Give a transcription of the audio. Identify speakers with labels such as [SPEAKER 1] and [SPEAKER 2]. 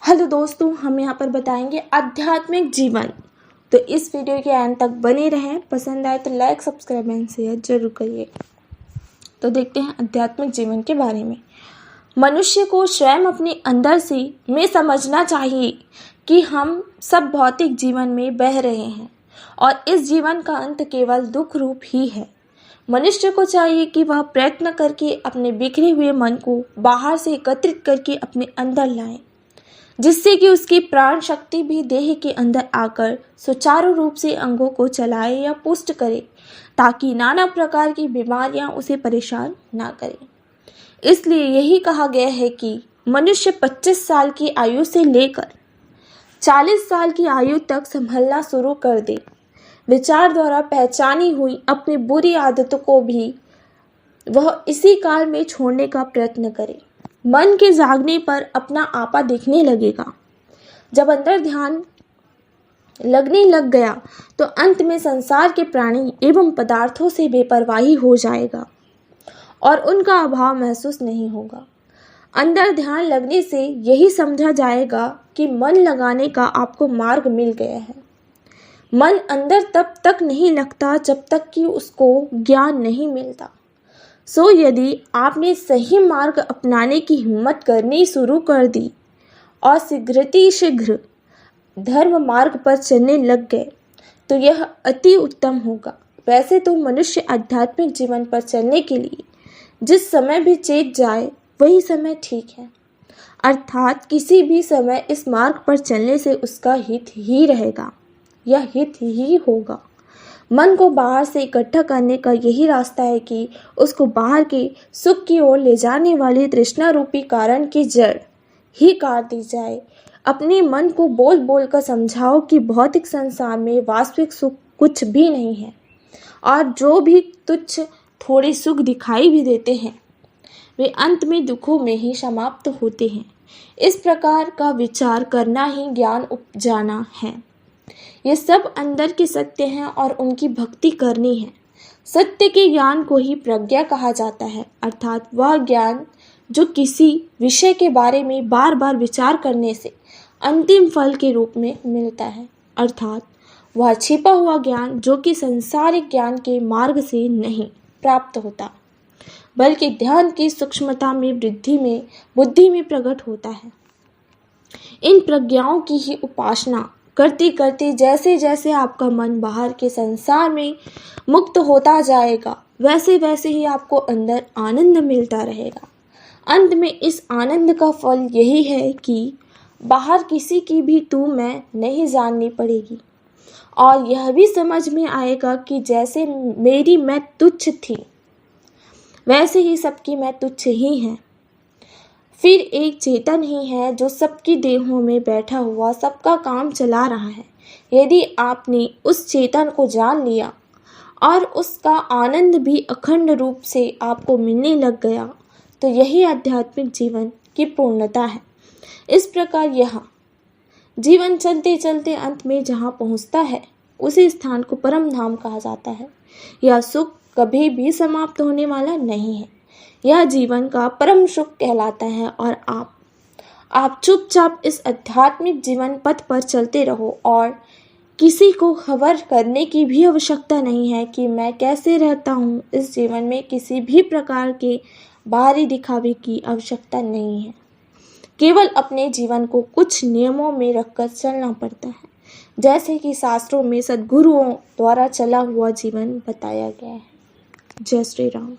[SPEAKER 1] Hello दोस्तों, हम यहाँ पर बताएंगे आध्यात्मिक जीवन। तो इस वीडियो के अंत तक बने रहें। पसंद आए तो लाइक, सब्सक्राइब एंड शेयर जरूर करिए। तो देखते हैं आध्यात्मिक जीवन के बारे में। मनुष्य को स्वयं अपने अंदर से में समझना चाहिए कि हम सब भौतिक जीवन में बह रहे हैं और इस जीवन का अंत केवल दुख रूप ही है। मनुष्य को चाहिए कि वह प्रयत्न करके अपने बिखरे हुए मन को बाहर से एकत्रित करके अपने अंदर लाए, जिससे कि उसकी प्राण शक्ति भी देह के अंदर आकर सुचारू रूप से अंगों को चलाए या पुष्ट करे, ताकि नाना प्रकार की बीमारियां उसे परेशान ना करें। इसलिए यही कहा गया है कि मनुष्य 25 साल की आयु से लेकर 40 साल की आयु तक संभलना शुरू कर दे। विचार द्वारा पहचानी हुई अपनी बुरी आदतों को भी वह इसी काल में छोड़ने का प्रयत्न करे। मन के जागने पर अपना आपा दिखने लगेगा। जब अंदर ध्यान लगने लग गया तो अंत में संसार के प्राणी एवं पदार्थों से बेपरवाही हो जाएगा और उनका अभाव महसूस नहीं होगा। अंदर ध्यान लगने से यही समझा जाएगा कि मन लगाने का आपको मार्ग मिल गया है। मन अंदर तब तक नहीं लगता जब तक कि उसको ज्ञान नहीं मिलता। सो यदि आपने सही मार्ग अपनाने की हिम्मत करनी शुरू कर दी और शीघ्र धर्म मार्ग पर चलने लग गए तो यह अति उत्तम होगा। वैसे तो मनुष्य आध्यात्मिक जीवन पर चलने के लिए जिस समय भी चेत जाए वही समय ठीक है, अर्थात किसी भी समय इस मार्ग पर चलने से उसका हित ही रहेगा, यह हित ही होगा। मन को बाहर से इकट्ठा करने का यही रास्ता है कि उसको बाहर के सुख की ओर ले जाने वाली तृष्णा रूपी कारण की जड़ ही काट दी जाए। अपने मन को बोल बोल कर समझाओ कि भौतिक संसार में वास्तविक सुख कुछ भी नहीं है और जो भी तुच्छ थोड़े सुख दिखाई भी देते हैं वे अंत में दुखों में ही समाप्त होते हैं। इस प्रकार का विचार करना ही ज्ञान उपजाना है। ये सब अंदर के सत्य हैं और उनकी भक्ति करनी है। सत्य के ज्ञान को ही प्रज्ञा कहा जाता है, अर्थात वह ज्ञान जो किसी विषय के बारे में बार बार विचार करने से अंतिम फल के रूप में मिलता है, अर्थात वह छिपा हुआ ज्ञान जो कि संसारिक ज्ञान के मार्ग से नहीं प्राप्त होता बल्कि ध्यान की सूक्ष्मता में वृद्धि में बुद्धि में प्रकट होता है। इन प्रज्ञाओं की ही उपासना करते करते जैसे जैसे आपका मन बाहर के संसार में मुक्त होता जाएगा वैसे वैसे ही आपको अंदर आनंद मिलता रहेगा। अंत में इस आनंद का फल यही है कि बाहर किसी की भी तू मैं नहीं जाननी पड़ेगी और यह भी समझ में आएगा कि जैसे मेरी मैं तुच्छ थी वैसे ही सबकी मैं तुच्छ ही है। फिर एक चेतन ही है जो सबकी देहों में बैठा हुआ सबका काम चला रहा है। यदि आपने उस चेतन को जान लिया और उसका आनंद भी अखंड रूप से आपको मिलने लग गया तो यही आध्यात्मिक जीवन की पूर्णता है। इस प्रकार यह जीवन चलते चलते अंत में जहाँ पहुँचता है उसी स्थान को परम धाम कहा जाता है। यह सुख कभी भी समाप्त होने वाला नहीं है, यह जीवन का परम सुख कहलाता है और आप चुपचाप इस आध्यात्मिक जीवन पथ पर चलते रहो और किसी को खबर करने की भी आवश्यकता नहीं है कि मैं कैसे रहता हूँ। इस जीवन में किसी भी प्रकार के बाहरी दिखावे की आवश्यकता नहीं है, केवल अपने जीवन को कुछ नियमों में रखकर चलना पड़ता है, जैसे कि शास्त्रों में सद्गुरुओं द्वारा चला हुआ जीवन बताया गया है। जय श्री राम।